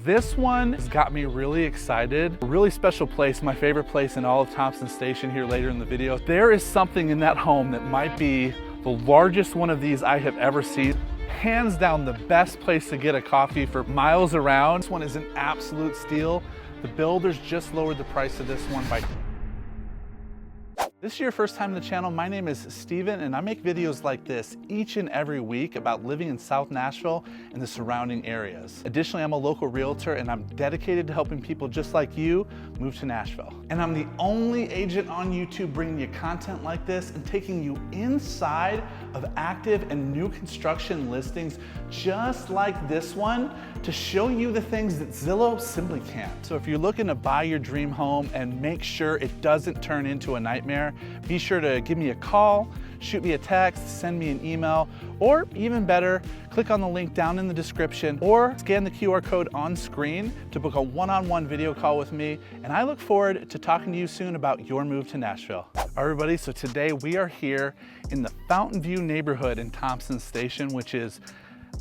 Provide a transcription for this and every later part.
This one has got me really excited. A really special place, my favorite place in all of Thompson Station here later in the video. There is something in that home that might be the largest one of these I have ever seen. Hands down the best place to get a coffee for miles around. This one is an absolute steal. The builders just lowered the price of this one by This is your first time on the channel. My name is Steven and I make videos like this each and every week about living in South Nashville and the surrounding areas. Additionally, I'm a local realtor and I'm dedicated to helping people just like you move to Nashville. And I'm the only agent on YouTube bringing you content like this and taking you inside of active and new construction listings just like this one to show you the things that Zillow simply can't. So if you're looking to buy your dream home and make sure it doesn't turn into a nightmare, be sure to give me a call, shoot me a text, send me an email, or even better, click on the link down in the description or scan the QR code on screen to book a one-on-one video call with me. And I look forward to talking to you soon about your move to Nashville. All right, everybody, so today we are here in the Fountain View neighborhood in Thompson Station, which is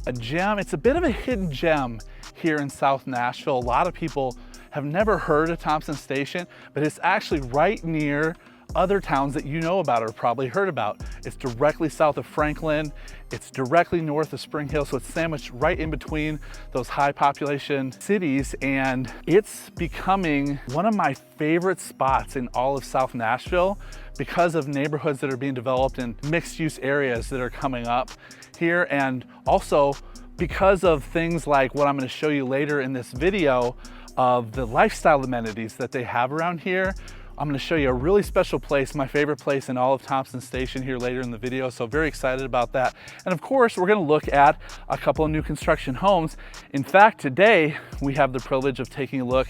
a gem. It's a bit of a hidden gem here in South Nashville. A lot of people have never heard of Thompson Station, but it's actually right near other towns that you know about or probably heard about. It's directly south of Franklin. It's directly north of Spring Hill, so it's sandwiched right in between those high population cities, and it's becoming one of my favorite spots in all of South Nashville because of neighborhoods that are being developed and mixed use areas that are coming up here, and also because of things like what I'm going to show you later in this video of the lifestyle amenities that they have around here. I'm going to show you a really special place, my favorite place in all of Thompson Station here later in the video, so very excited about that. And of course, we're going to look at a couple of new construction homes. In fact, today we have the privilege of taking a look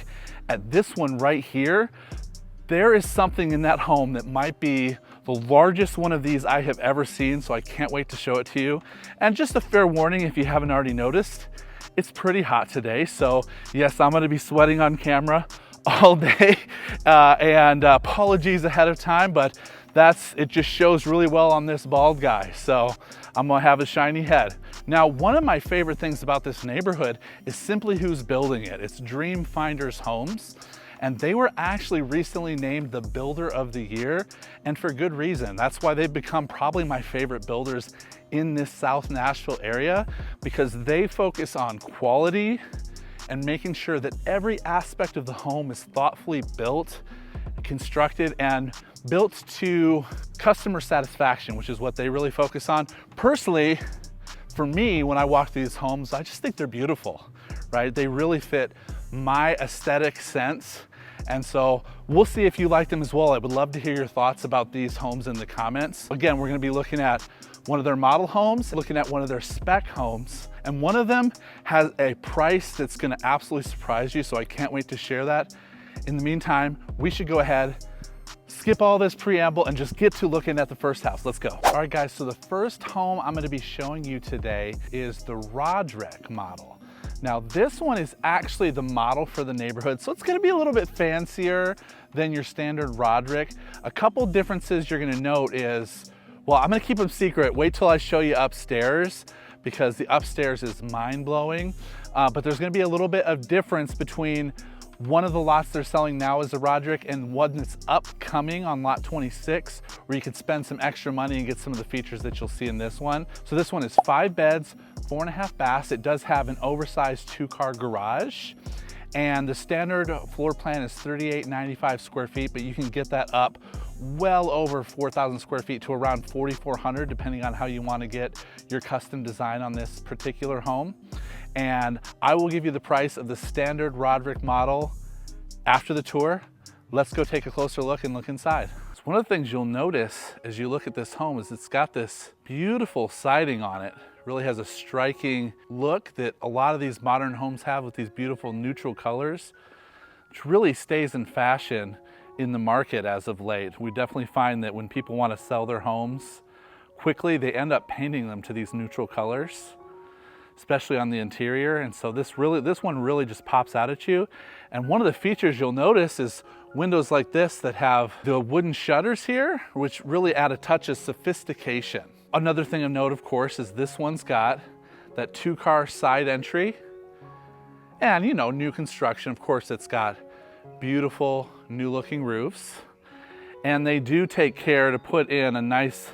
at this one right here. There is something in that home that might be the largest one of these I have ever seen, so I can't wait to show it to you. And just a fair warning, if you haven't already noticed, it's pretty hot today, so yes, I'm going to be sweating on camera all day, and apologies ahead of time, but it just shows really well on this bald guy, so I'm gonna have a shiny head. Now, one of my favorite things about this neighborhood is simply who's building it. It's Dream Finders Homes, and they were actually recently named the Builder of the Year, and for good reason. That's why they've become probably my favorite builders in this South Nashville area, because they focus on quality and making sure that every aspect of the home is thoughtfully built, constructed, and built to customer satisfaction, which is what they really focus on. Personally, for me, when I walk through these homes, I just think they're beautiful, right? They really fit my aesthetic sense. And so we'll see if you like them as well. I would love to hear your thoughts about these homes in the comments. Again, we're gonna be looking at one of their model homes, looking at one of their spec homes, and one of them has a price that's gonna absolutely surprise you, so I can't wait to share that. In the meantime, we should go ahead, skip all this preamble, and just get to looking at the first house. Let's go. All right, guys, so the first home I'm gonna be showing you today is the Roderick model. Now, this one is actually the model for the neighborhood, so it's gonna be a little bit fancier than your standard Roderick. A couple differences you're gonna note is, well, I'm gonna keep them secret. Wait till I show you upstairs, because the upstairs is mind-blowing. But there's gonna be a little bit of difference between one of the lots they're selling now is a Roderick and one that's upcoming on lot 26, where you could spend some extra money and get some of the features that you'll see in this one. So this one is 5 beds, 4.5 baths. It does have an oversized 2-car garage. And the standard floor plan is 3,895 square feet, but you can get that up well over 4,000 square feet to around 4,400, depending on how you want to get your custom design on this particular home. And I will give you the price of the standard Roderick model after the tour. Let's go take a closer look and look inside. So one of the things you'll notice as you look at this home is it's got this beautiful siding on it. Really has a striking look that a lot of these modern homes have with these beautiful neutral colors, which really stays in fashion in the market as of late. We definitely find that when people want to sell their homes quickly, they end up painting them to these neutral colors, especially on the interior. And so this one really just pops out at you. And one of the features you'll notice is windows like this that have the wooden shutters here, which really add a touch of sophistication. Another thing of note, of course, is this one's got that 2-car side entry. And you know, new construction, of course, it's got beautiful new looking roofs. And they do take care to put in a nice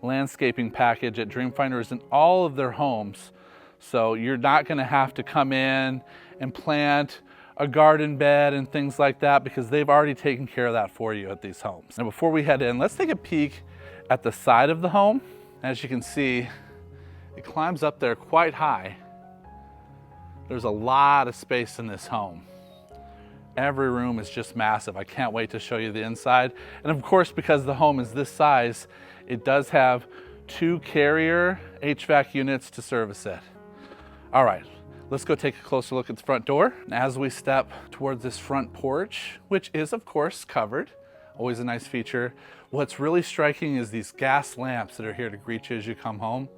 landscaping package at Dreamfinders in all of their homes. So you're not gonna have to come in and plant a garden bed and things like that because they've already taken care of that for you at these homes. Now before we head in, let's take a peek at the side of the home. As you can see, it climbs up there quite high. There's a lot of space in this home. Every room is just massive. I can't wait to show you the inside. And of course, because the home is this size, it does have 2 carrier HVAC units to service it. All right, let's go take a closer look at the front door. As we step towards this front porch, which is of course covered, always a nice feature. What's really striking is these gas lamps that are here to greet you as you come home.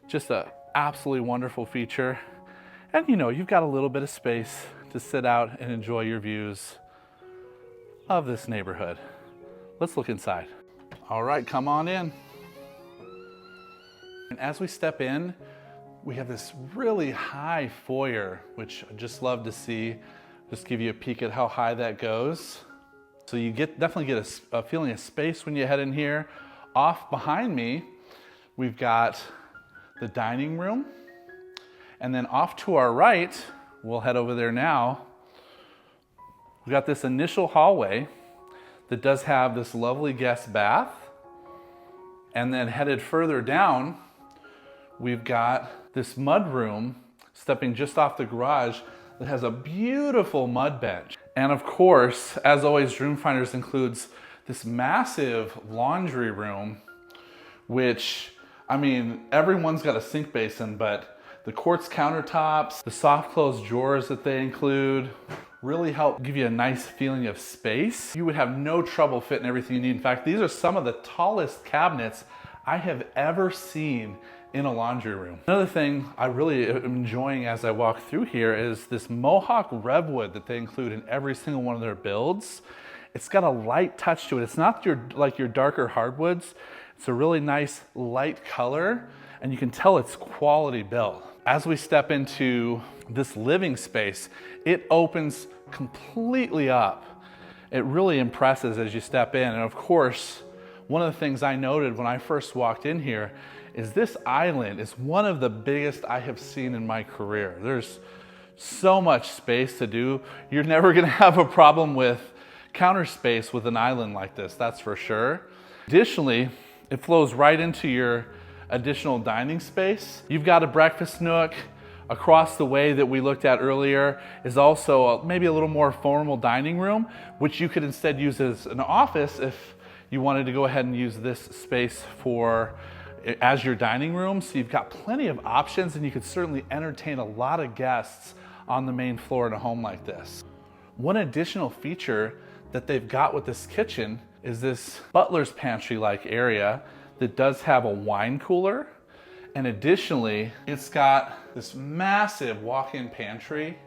Just an absolutely wonderful feature. And you know, you've got a little bit of space to sit out and enjoy your views of this neighborhood. Let's look inside. All right, come on in. And as we step in, we have this really high foyer, which I just love to see. Just give you a peek at how high that goes. So you definitely get a feeling of space when you head in here. Off behind me, we've got the dining room. And then off to our right, we'll head over there now. We've got this initial hallway that does have this lovely guest bath. And then headed further down, we've got this mud room stepping just off the garage that has a beautiful mud bench. And of course, as always, Dreamfinders includes this massive laundry room, which, I mean, everyone's got a sink basin, but the quartz countertops, the soft close drawers that they include really help give you a nice feeling of space. You would have no trouble fitting everything you need. In fact, these are some of the tallest cabinets I have ever seen in a laundry room. Another thing I really am enjoying as I walk through here is this Mohawk redwood that they include in every single one of their builds. It's got a light touch to it. It's not like your darker hardwoods. It's a really nice light color, and you can tell it's quality built. As we step into this living space, it opens completely up. It really impresses as you step in. And of course, one of the things I noted when I first walked in here is this island is one of the biggest I have seen in my career. There's so much space to do. You're never gonna have a problem with counter space with an island like this, that's for sure. Additionally, it flows right into your additional dining space. You've got a breakfast nook. Across the way that we looked at earlier is also maybe a little more formal dining room, which you could instead use as an office if you wanted to go ahead and use this space as your dining room. So you've got plenty of options, and you could certainly entertain a lot of guests on the main floor in a home like this. One additional feature that they've got with this kitchen is this butler's pantry-like area that does have a wine cooler. And additionally, it's got this massive walk-in pantry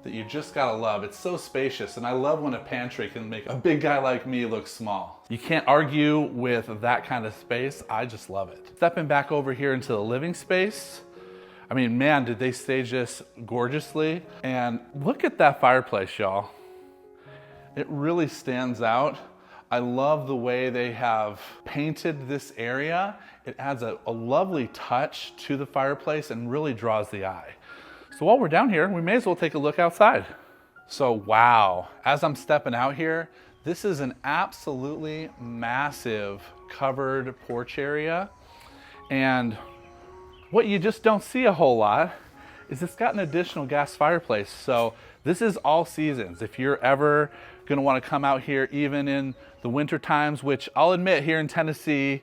that you just gotta love. It's so spacious, and I love when a pantry can make a big guy like me look small. You can't argue with that kind of space. I just love it. Stepping back over here into the living space, I mean, man, did they stage this gorgeously. And look at that fireplace, y'all. It really stands out. I love the way they have painted this area. It adds a lovely touch to the fireplace and really draws the eye. So while we're down here, we may as well take a look outside. So wow, as I'm stepping out here, this is an absolutely massive covered porch area. And what you just don't see a whole lot is it's got an additional gas fireplace. So this is all seasons. If you're ever gonna wanna come out here even in the winter times, which I'll admit here in Tennessee,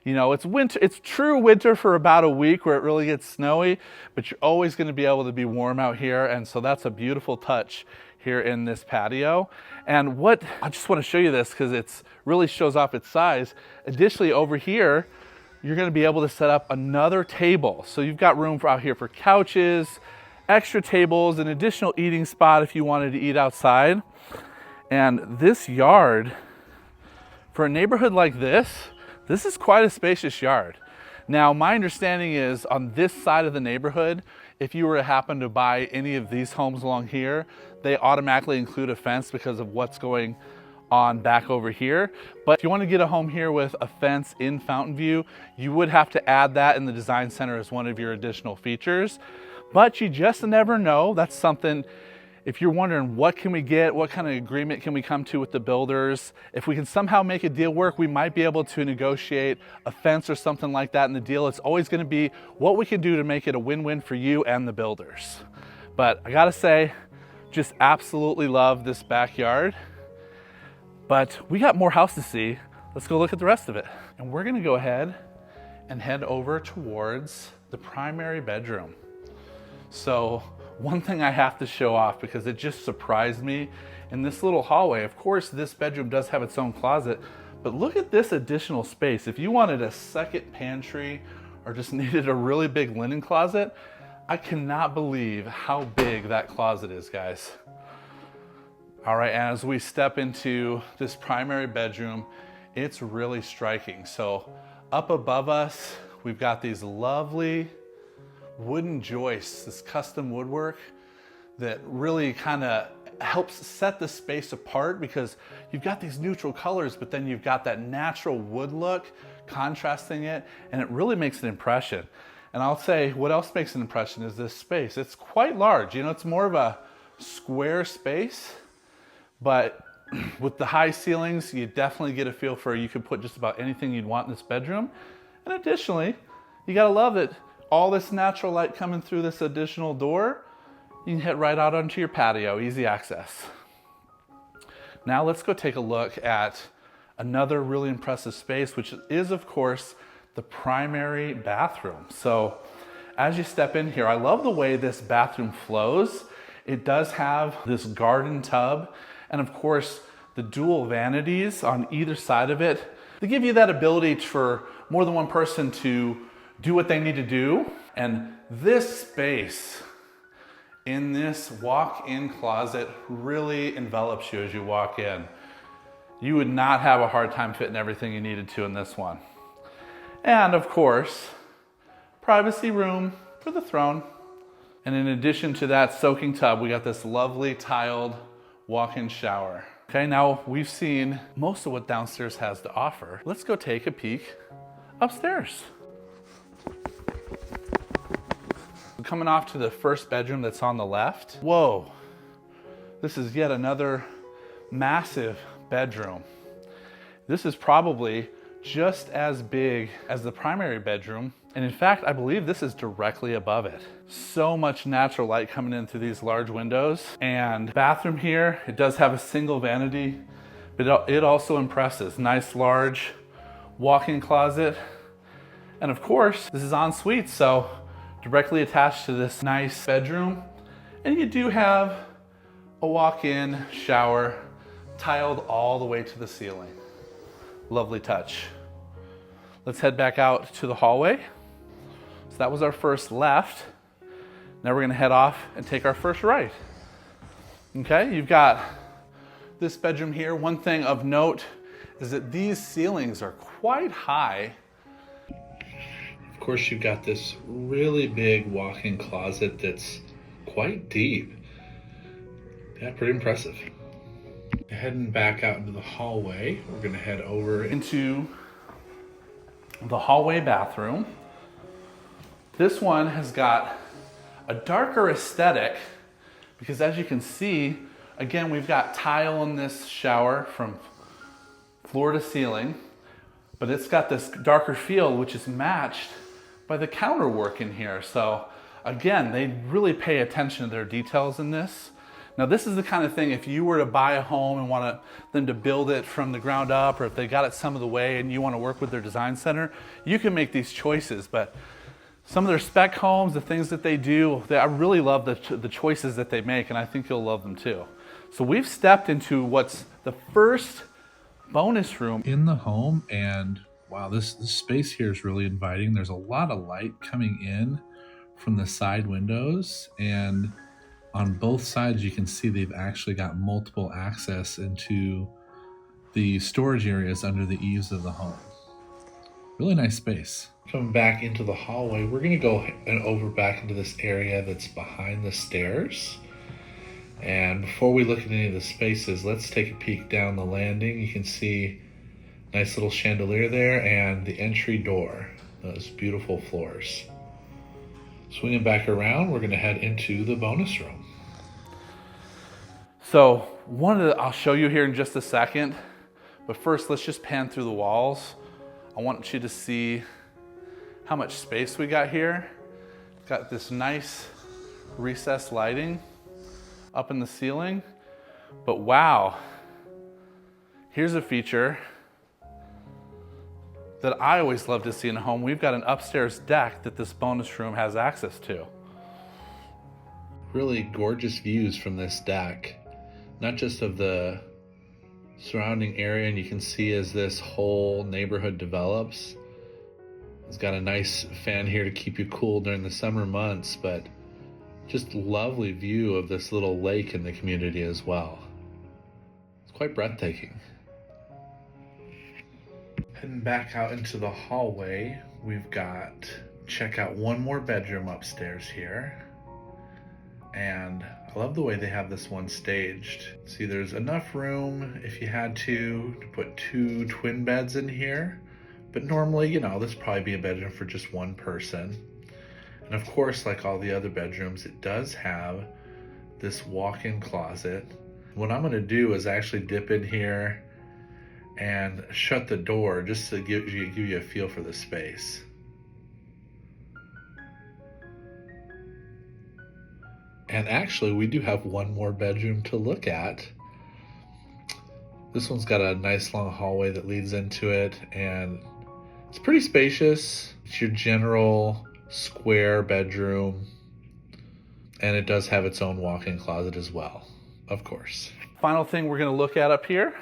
you know, it's winter, it's true winter for about a week where it really gets snowy, but you're always gonna be able to be warm out here. And so that's a beautiful touch here in this patio. And I just wanna show you this because it really shows off its size. Additionally, over here, you're gonna be able to set up another table. So you've got room out here for couches, extra tables, an additional eating spot if you wanted to eat outside. And this yard, for a neighborhood like this is quite a spacious yard. Now, my understanding is on this side of the neighborhood if you were to happen to buy any of these homes along here, they automatically include a fence because of what's going on back over here. But if you want to get a home here with a fence in Fountain View, you would have to add that in the design center as one of your additional features. But you just never know. That's something, if you're wondering what can we get, what kind of agreement can we come to with the builders, if we can somehow make a deal work, we might be able to negotiate a fence or something like that in the deal. It's always going to be what we can do to make it a win-win for you and the builders. But I gotta say, just absolutely love this backyard. But we got more house to see. Let's go look at the rest of it. And we're gonna go ahead and head over towards the primary bedroom. So one thing I have to show off because it just surprised me in this little hallway. Of course, this bedroom does have its own closet, but look at this additional space. If you wanted a second pantry or just needed a really big linen closet, I cannot believe how big that closet is, guys. All right, and as we step into this primary bedroom, it's really striking. So up above us, we've got these lovely wooden joists, this custom woodwork that really kind of helps set the space apart because you've got these neutral colors, but then you've got that natural wood look contrasting it, and it really makes an impression. And I'll say what else makes an impression is this space. It's quite large. You know, it's more of a square space, but with the high ceilings, you definitely get a feel for you can put just about anything you'd want in this bedroom. And additionally, you gotta love it. All this natural light coming through this additional door, you can head right out onto your patio, easy access. Now let's go take a look at another really impressive space, which is of course the primary bathroom. So as you step in here, I love the way this bathroom flows. It does have this garden tub and of course the dual vanities on either side of it. They give you that ability for more than one person to do what they need to do. And this space in this walk-in closet really envelops you as you walk in. You would not have a hard time fitting everything you needed to in this one. And of course, privacy room for the throne. And in addition to that soaking tub, we got this lovely tiled walk-in shower. Okay, now we've seen most of what downstairs has to offer. Let's go take a peek upstairs. Coming off to the first bedroom that's on the left. Whoa, this is yet another massive bedroom. This is probably just as big as the primary bedroom. And in fact, I believe this is directly above it. So much natural light coming in through these large windows. And bathroom here, it does have a single vanity, but it also impresses. Nice large walk-in closet. And of course, this is en suite, so directly attached to this nice bedroom. And you do have a walk-in shower tiled all the way to the ceiling. Lovely touch. Let's head back out to the hallway. So that was our first left. Now we're gonna head off and take our first right. Okay, you've got this bedroom here. One thing of note is that these ceilings are quite high. Of course, you've got this really big walk-in closet that's quite deep. Yeah, pretty impressive. Heading back out into the hallway, we're gonna head over into the hallway bathroom. This one has got a darker aesthetic because as you can see, again, we've got tile in this shower from floor to ceiling, but it's got this darker feel, which is matched by the counter work in here. So again, they really pay attention to their details in this. Now this is the kind of thing, if you were to buy a home and want them to build it from the ground up, or if they got it some of the way and you want to work with their design center, you can make these choices. But some of their spec homes, the things that they do, I really love the choices that they make, and I think you'll love them too. So we've stepped into what's the first bonus room in the home, and wow, this space here is really inviting. There's a lot of light coming in from the side windows, and on both sides you can see they've actually got multiple access into the storage areas under the eaves of the home. Really nice space. Coming back into the hallway, we're gonna go and over back into this area that's behind the stairs. And before we look at any of the spaces, let's take a peek down the landing. You can see a nice little chandelier there and the entry door, those beautiful floors. Swinging back around, we're gonna head into the bonus room. So I'll show you here in just a second, but first let's just pan through the walls. I want you to see how much space we got here. Got this nice recessed lighting up in the ceiling, but wow, here's a feature that I always love to see in a home. We've got an upstairs deck that this bonus room has access to. Really gorgeous views from this deck, not just of the surrounding area, and you can see as this whole neighborhood develops. It's got a nice fan here to keep you cool during the summer months, but just lovely view of this little lake in the community as well. It's quite breathtaking. Heading back out into the hallway, we've got, check out one more bedroom upstairs here. And I love the way they have this one staged. See, there's enough room if you had to put 2 twin beds in here. But normally, you know, this would probably be a bedroom for just one person. And of course, like all the other bedrooms, it does have this walk-in closet. What I'm gonna do is actually dip in here and shut the door just to give you a feel for the space. And actually, we do have one more bedroom to look at. This one's got a nice long hallway that leads into it, and it's pretty spacious. It's your general square bedroom, and it does have its own walk-in closet as well, of course. Final thing we're gonna look at up here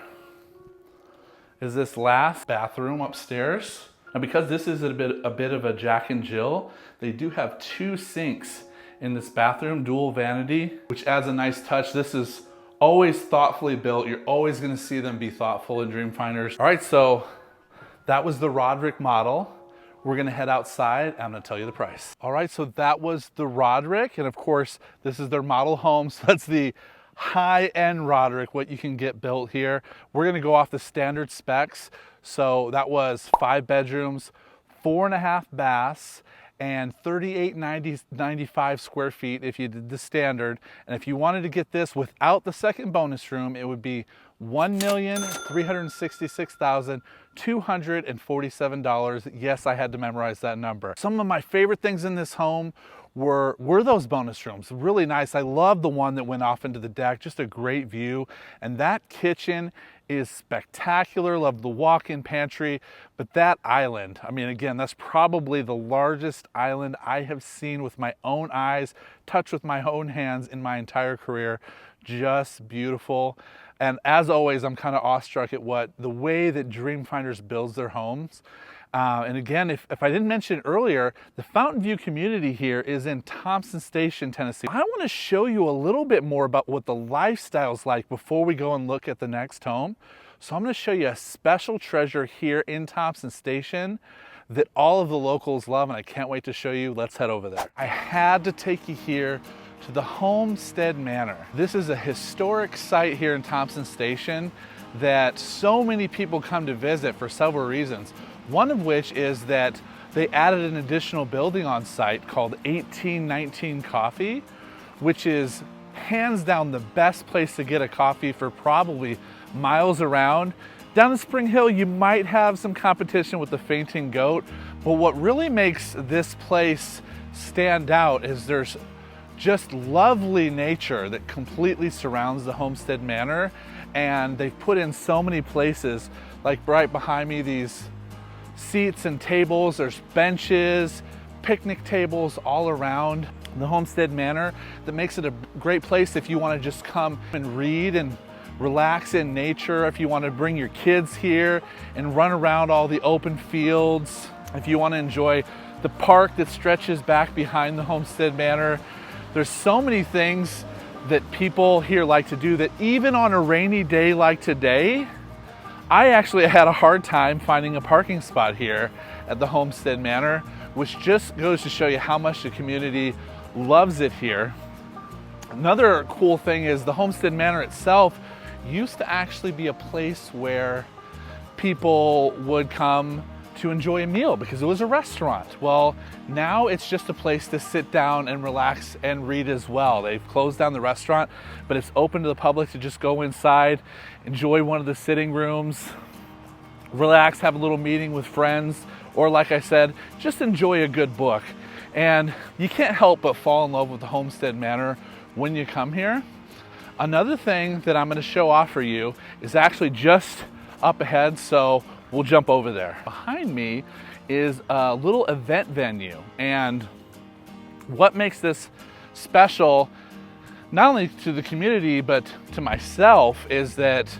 is this last bathroom upstairs. Now, because this is a bit of a Jack and Jill, they do have 2 sinks in this bathroom, dual vanity, which adds a nice touch. This is always thoughtfully built. You're always gonna see them be thoughtful in Dreamfinders. All right, so that was the Roderick model. We're gonna head outside. I'm gonna tell you the price. All right, so that was the Roderick. And of course, this is their model home. So that's the high-end Roderick, what you can get built here. We're gonna go off the standard specs. So that was 5 bedrooms, 4.5 baths, and 3,895 square feet if you did the standard. And if you wanted to get this without the second bonus room, it would be $1,366,247. Yes, I had to memorize that number. Some of my favorite things in this home were those bonus rooms. Really nice. I love the one that went off into the deck, just a great view. And that kitchen is spectacular. Love the walk-in pantry, but that island, I mean, again, that's probably the largest island I have seen with my own eyes, touched with my own hands in my entire career. Just beautiful. And as always, I'm kind of awestruck at the way that Dreamfinders builds their homes. And again, if I didn't mention earlier, the Fountain View community here is in Thompson Station, Tennessee. I want to show you a little bit more about what the lifestyle's like before we go and look at the next home. So I'm going to show you a special treasure here in Thompson Station that all of the locals love, and I can't wait to show you. Let's head over there. I had to take you here to the Homestead Manor. This is a historic site here in Thompson Station that so many people come to visit for several reasons. One of which is that they added an additional building on site called 1819 Coffee, which is hands down the best place to get a coffee for probably miles around. Down in Spring Hill, you might have some competition with the Fainting Goat, but what really makes this place stand out is there's just lovely nature that completely surrounds the Homestead Manor, and they've put in so many places, like right behind me, these seats and tables, there's benches, picnic tables all around the Homestead Manor that makes it a great place if you want to just come and read and relax in nature, if you want to bring your kids here and run around all the open fields, if you want to enjoy the park that stretches back behind the Homestead Manor. There's so many things that people here like to do that even on a rainy day like today, I actually had a hard time finding a parking spot here at the Homestead Manor, which just goes to show you how much the community loves it here. Another cool thing is the Homestead Manor itself used to actually be a place where people would come to enjoy a meal because it was a restaurant. Well, now it's just a place to sit down and relax and read as well. They've closed down the restaurant, but it's open to the public to just go inside, enjoy one of the sitting rooms, relax, have a little meeting with friends, or like I said, just enjoy a good book. And you can't help but fall in love with the Homestead Manor when you come here. Another thing that I'm going to show off for you is actually just up ahead, so we'll jump over there. Behind me is a little event venue, and what makes this special, not only to the community but to myself, is that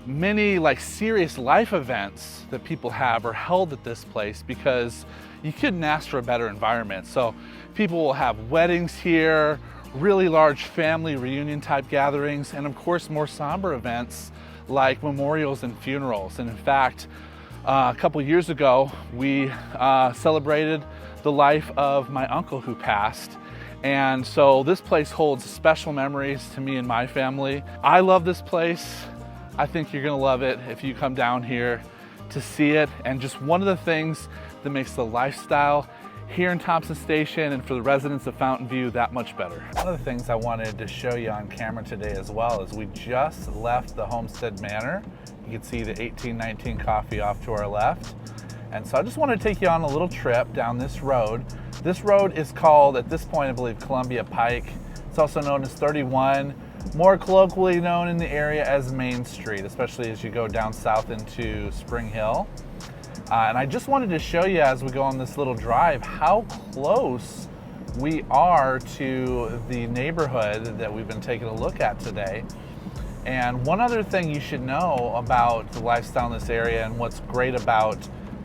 many serious life events that people have are held at this place because you couldn't ask for a better environment. So people will have weddings here, really large family reunion type gatherings, and of course more somber events like memorials and funerals. And in fact, a couple years ago, we celebrated the life of my uncle who passed. And so this place holds special memories to me and my family. I love this place. I think you're gonna love it if you come down here to see it. And just one of the things that makes the lifestyle here in Thompson Station and for the residents of Fountain View that much better. One of the things I wanted to show you on camera today as well is we just left the Homestead Manor. You can see the 1819 coffee off to our left. And so I just want to take you on a little trip down this road. This road is called, at this point, I believe, Columbia Pike. It's also known as 31, more colloquially known in the area as Main Street, especially as you go down south into Spring Hill. And I just wanted to show you as we go on this little drive how close we are to the neighborhood that we've been taking a look at today. And one other thing you should know about the lifestyle in this area and what's great about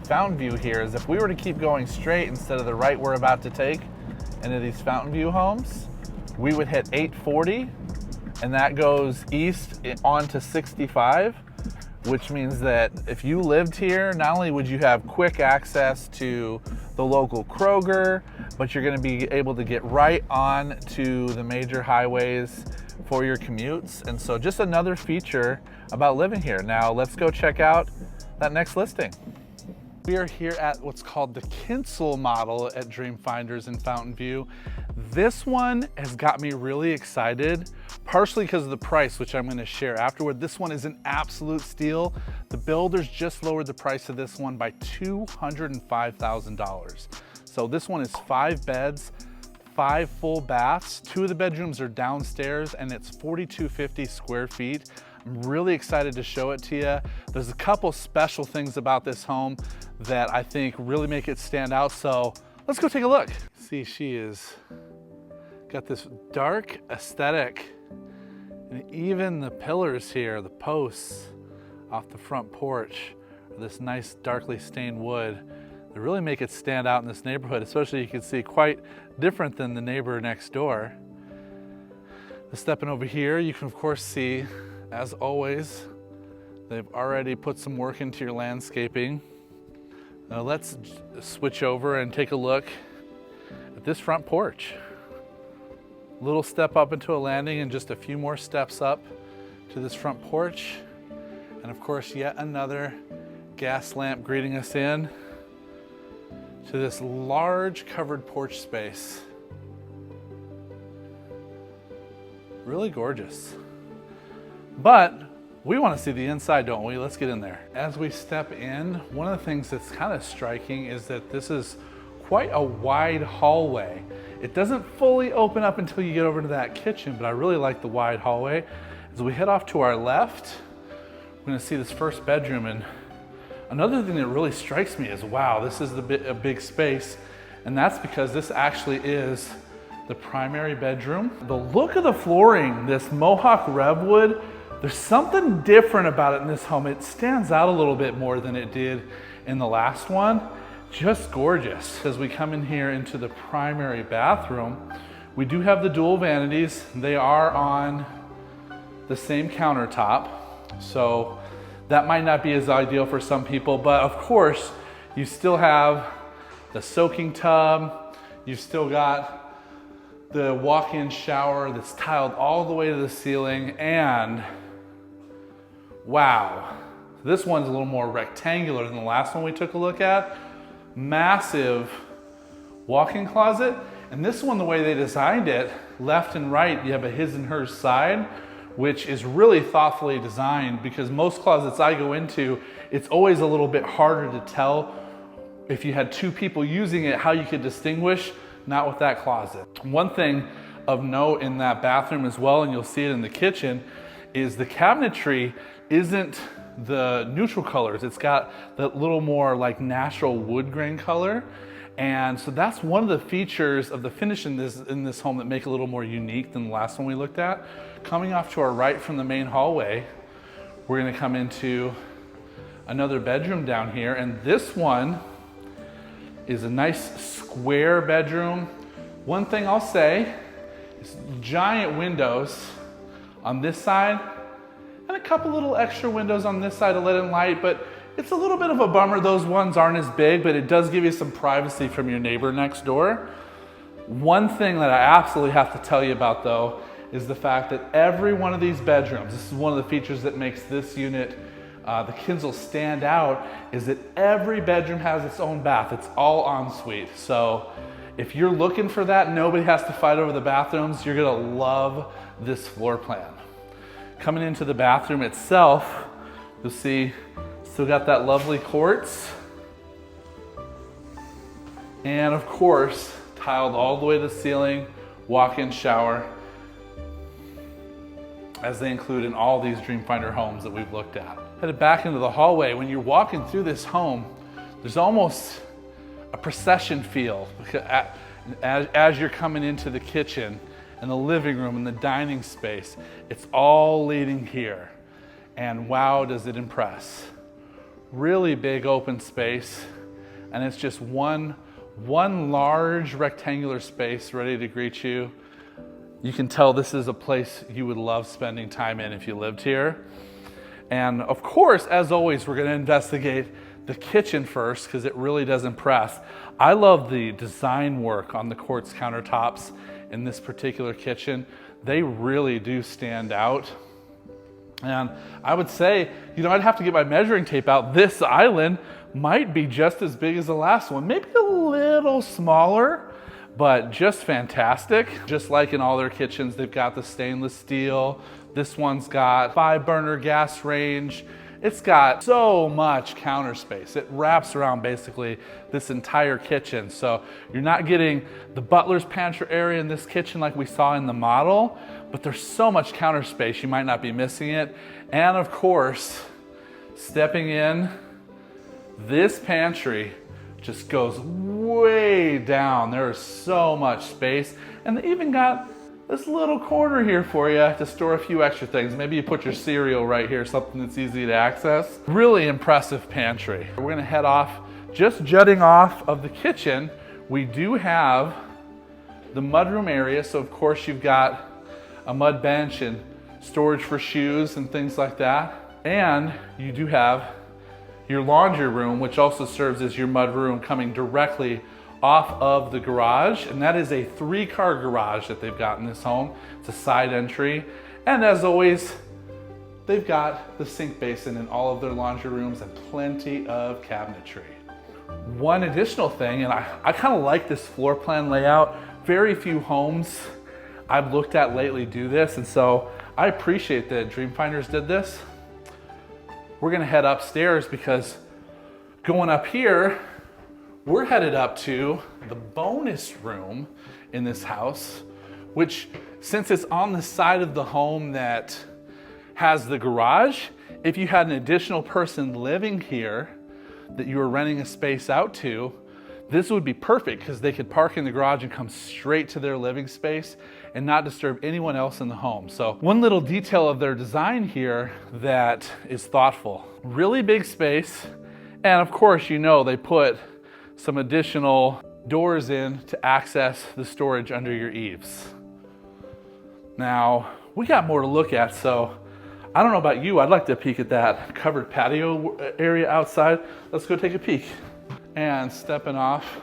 Fountain View here is if we were to keep going straight instead of the right we're about to take into these Fountain View homes, we would hit 840, and that goes east onto 65. Which means that if you lived here, not only would you have quick access to the local Kroger, but you're going to be able to get right on to the major highways for your commutes. And so just another feature about living here. Now let's go check out that next listing. We are here at what's called the Kinsel model at Dreamfinders in Fountain View. This one has got me really excited, partially because of the price, which I'm going to share afterward. This one is an absolute steal. The builders just lowered the price of this one by $205,000. So this one is 5 beds, 5 full baths. 2 of the bedrooms are downstairs, and it's 4,250 square feet. I'm really excited to show it to you. There's a couple special things about this home that I think really make it stand out. So let's go take a look. See, she is got this dark aesthetic, and even the pillars here, the posts off the front porch, are this nice darkly stained wood that really make it stand out in this neighborhood, especially you can see quite different than the neighbor next door. Stepping over here, you can of course see, as always, they've already put some work into your landscaping. Now let's switch over and take a look at this front porch. Little step up into a landing and just a few more steps up to this front porch. And of course, yet another gas lamp greeting us in to this large covered porch space. Really gorgeous. But we want to see the inside, don't we? Let's get in there. As we step in, one of the things that's kind of striking is that this is quite a wide hallway. It doesn't fully open up until you get over to that kitchen, but I really like the wide hallway. As we head off to our left, we're going to see this first bedroom. And another thing that really strikes me is, wow, this is a big space. And that's because this actually is the primary bedroom. The look of the flooring, this Mohawk Revwood, there's something different about it in this home. It stands out a little bit more than it did in the last one. Just gorgeous. As we come in here into the primary bathroom, we do have the dual vanities. They are on the same countertop. So That might not be as ideal for some people, but of course, you still have the soaking tub, you've still got the walk-in shower that's tiled all the way to the ceiling, and wow, this one's a little more rectangular than the last one we took a look at. Massive walk-in closet, and this one, the way they designed it, left and right, you have a his and hers side, which is really thoughtfully designed, because most closets I go into, it's always a little bit harder to tell if you had two people using it, how you could distinguish. Not with that closet. One thing of note in that bathroom as well, and you'll see it in the kitchen, is the cabinetry isn't the neutral colors. It's got that little more like natural wood grain color. And so that's one of the features of the finish in this home that make it a little more unique than the last one we looked at. Coming off to our right from the main hallway, we're gonna come into another bedroom down here, and this one is a nice square bedroom. One thing I'll say is giant windows on this side and a couple little extra windows on this side to let in light, but it's a little bit of a bummer those ones aren't as big, but it does give you some privacy from your neighbor next door. One thing that I absolutely have to tell you about though is the fact that every one of these bedrooms, this is one of the features that makes this unit the Kinzel stand out, is that every bedroom has its own bath. It's all ensuite. So if you're looking for that, nobody has to fight over the bathrooms. You're gonna love this floor plan. Coming into the bathroom itself, you'll see still got that lovely quartz. And of course, tiled all the way to the ceiling, walk-in shower, as they include in all these Dreamfinder homes that we've looked at. Headed back into the hallway, when you're walking through this home, there's almost a procession feel as you're coming into the kitchen and the living room and the dining space. It's all leading here, and wow, does it impress. Really big open space, and it's just one large rectangular space ready to greet you. You can tell this is a place you would love spending time in if you lived here. And of course, as always, we're going to investigate the kitchen first because it really does impress. I love the design work on the quartz countertops in this particular kitchen. They really do stand out. And I would say, I'd have to get my measuring tape out. This island might be just as big as the last one, maybe a little smaller, but just fantastic. Just like in all their kitchens, they've got the stainless steel. This one's got 5-burner gas range. It's got so much counter space. It wraps around basically this entire kitchen. So you're not getting the butler's pantry area in this kitchen like we saw in the model, but there's so much counter space, you might not be missing it. And of course, stepping in, this pantry just goes way down. There is so much space, and they even got this little corner here for you to store a few extra things. Maybe you put your cereal right here, something that's easy to access. Really impressive pantry. We're gonna head off, just jutting off of the kitchen, we do have the mudroom area. So of course you've got a mud bench and storage for shoes and things like that. And you do have your laundry room, which also serves as your mud room, coming directly off of the garage. And that is a 3-car garage that they've got in this home. It's a side entry. And as always, they've got the sink basin in all of their laundry rooms and plenty of cabinetry. One additional thing, and I kind of like this floor plan layout. Very few homes I've looked at lately do this, and so I appreciate that Dreamfinders did this. We're gonna head upstairs because going up here, we're headed up to the bonus room in this house, which, since it's on the side of the home that has the garage, if you had an additional person living here that you were renting a space out to, this would be perfect because they could park in the garage and come straight to their living space and not disturb anyone else in the home. So one little detail of their design here that is thoughtful. Really big space, and of course, they put some additional doors in to access the storage under your eaves. Now, we got more to look at, so I don't know about you, I'd like to peek at that covered patio area outside. Let's go take a peek. And stepping off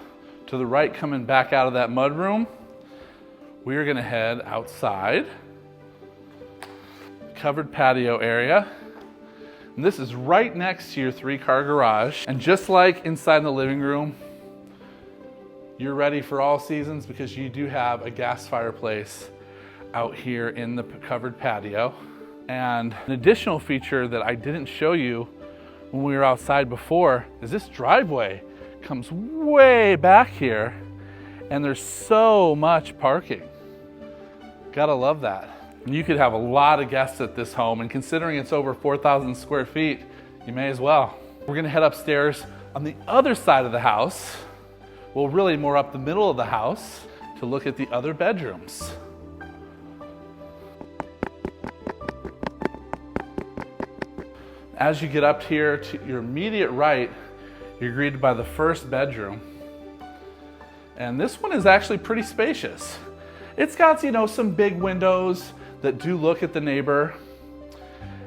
to the right, coming back out of that mudroom, we're gonna head outside. Covered patio area. And this is right next to your 3-car garage. And just like inside the living room, you're ready for all seasons because you do have a gas fireplace out here in the covered patio. And an additional feature that I didn't show you when we were outside before is this driveway comes way back here and there's so much parking. Gotta love that. You could have a lot of guests at this home, and considering it's over 4,000 square feet, you may as well. We're gonna head upstairs on the other side of the house, well, really more up the middle of the house, to look at the other bedrooms. As you get up here to your immediate right, you're greeted by the first bedroom. And this one is actually pretty spacious. It's got, you know, some big windows that do look at the neighbor.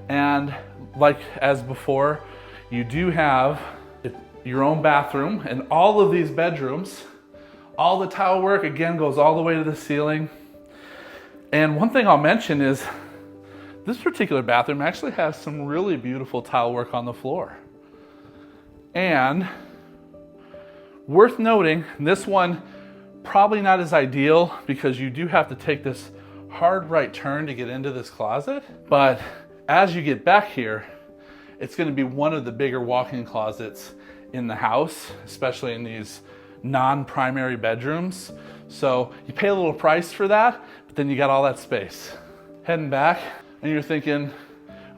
And like as before, you do have your own bathroom, and all of these bedrooms, all the tile work again goes all the way to the ceiling. And one thing I'll mention is this particular bathroom actually has some really beautiful tile work on the floor. And worth noting, this one probably not as ideal because you do have to take this hard right turn to get into this closet. But as you get back here, it's going to be one of the bigger walk-in closets in the house, especially in these non-primary bedrooms. So you pay a little price for that, but then you got all that space. Heading back, and you're thinking,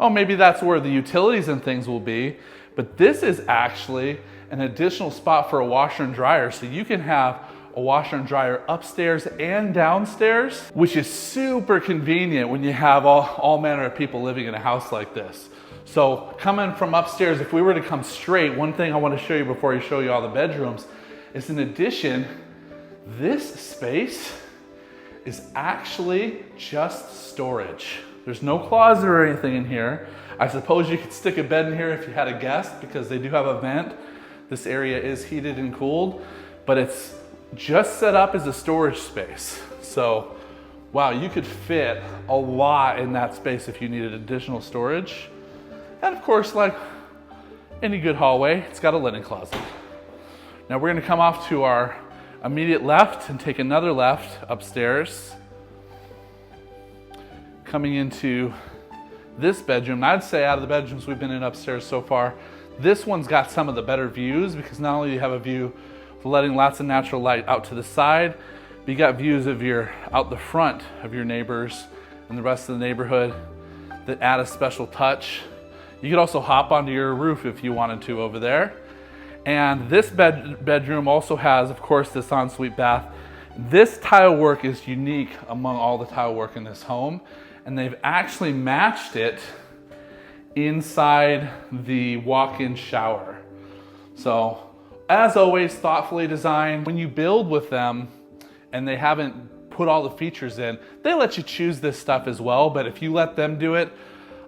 oh, maybe that's where the utilities and things will be. But this is actually an additional spot for a washer and dryer. So you can have a washer and dryer upstairs and downstairs, which is super convenient when you have all manner of people living in a house like this. So coming from upstairs, if we were to come straight, one thing I want to show you before I show you all the bedrooms is, in addition, this space is actually just storage. There's no closet or anything in here. I suppose you could stick a bed in here if you had a guest, because they do have a vent. This area is heated and cooled, but it's just set up as a storage space. So, wow, you could fit a lot in that space if you needed additional storage. And of course, like any good hallway, it's got a linen closet. Now we're gonna come off to our immediate left and take another left upstairs. Coming into this bedroom, I'd say out of the bedrooms we've been in upstairs so far, this one's got some of the better views, because not only do you have a view of letting lots of natural light out to the side, but you got views of out the front of your neighbors and the rest of the neighborhood that add a special touch. You could also hop onto your roof if you wanted to over there. And this bedroom also has, of course, this ensuite bath. This tile work is unique among all the tile work in this home, and they've actually matched it inside the walk-in shower. So, as always, thoughtfully designed. When you build with them and they haven't put all the features in, they let you choose this stuff as well, but if you let them do it,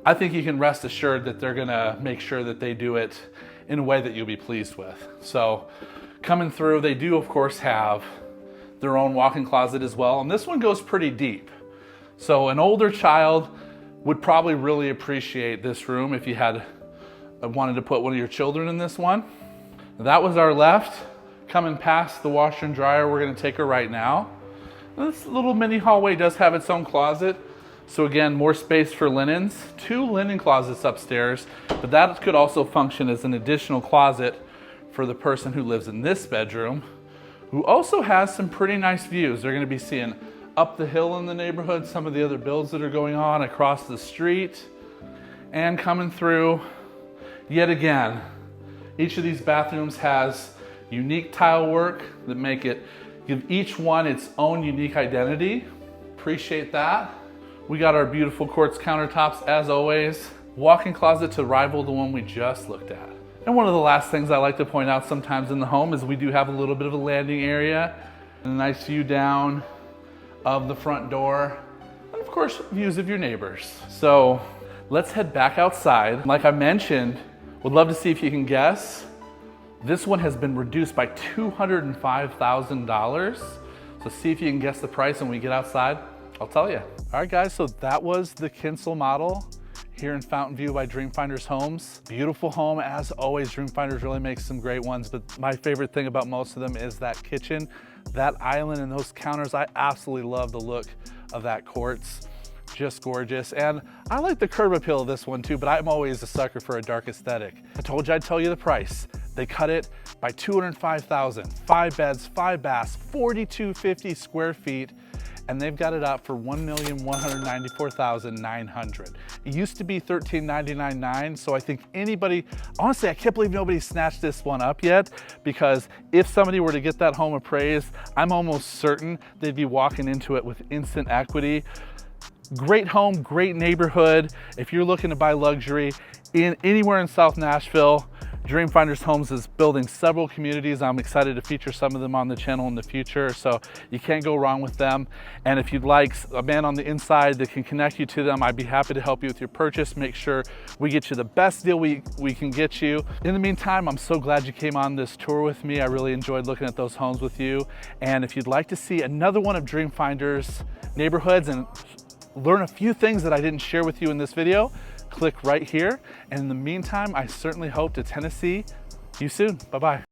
I think you can rest assured that they're gonna make sure that they do it in a way that you'll be pleased with. So, coming through, they do of course have their own walk-in closet as well, and this one goes pretty deep. So an older child would probably really appreciate this room if you wanted to put one of your children in this one. That was our left. Coming past the washer and dryer, we're gonna take a right now. This little mini hallway does have its own closet. So again, more space for linens. 2 linen closets upstairs, but that could also function as an additional closet for the person who lives in this bedroom, who also has some pretty nice views. They're gonna be seeing up the hill in the neighborhood, some of the other builds that are going on across the street, and coming through, yet again, each of these bathrooms has unique tile work that give each one its own unique identity. Appreciate that. We got our beautiful quartz countertops as always. Walk-in closet to rival the one we just looked at. And one of the last things I like to point out sometimes in the home is we do have a little bit of a landing area and a nice view down of the front door, and of course views of your neighbors. So Let's head back outside. Like I mentioned, would love to see if you can guess. This one has been reduced by $205,000. So see if you can guess the price when we get outside. I'll tell you. All right guys, so that was the Kinsel model here in Fountain View by Dreamfinders Homes. Beautiful home as always. Dreamfinders really makes some great ones, but my favorite thing about most of them is that kitchen, that island and those counters. I absolutely love the look of that quartz. Just gorgeous. And I like the curb appeal of this one too, but I'm always a sucker for a dark aesthetic. I told you I'd tell you the price. They cut it by $205,000, 5 beds, 5 baths, 4,250 square feet, and they've got it up for $1,194,900. It used to be $13,999, so I think anybody, honestly, I can't believe nobody snatched this one up yet, because if somebody were to get that home appraised, I'm almost certain they'd be walking into it with instant equity. Great home, great neighborhood. If you're looking to buy luxury anywhere in South Nashville, Dreamfinders Homes is building several communities. I'm excited to feature some of them on the channel in the future, so you can't go wrong with them. And if you'd like a man on the inside that can connect you to them, I'd be happy to help you with your purchase. Make sure we get you the best deal we can get you. In the meantime, I'm so glad you came on this tour with me. I really enjoyed looking at those homes with you. And if you'd like to see another one of Dreamfinders neighborhoods and learn a few things that I didn't share with you in this video, click right here. And in the meantime, I certainly hope to Tennessee you soon. Bye-bye.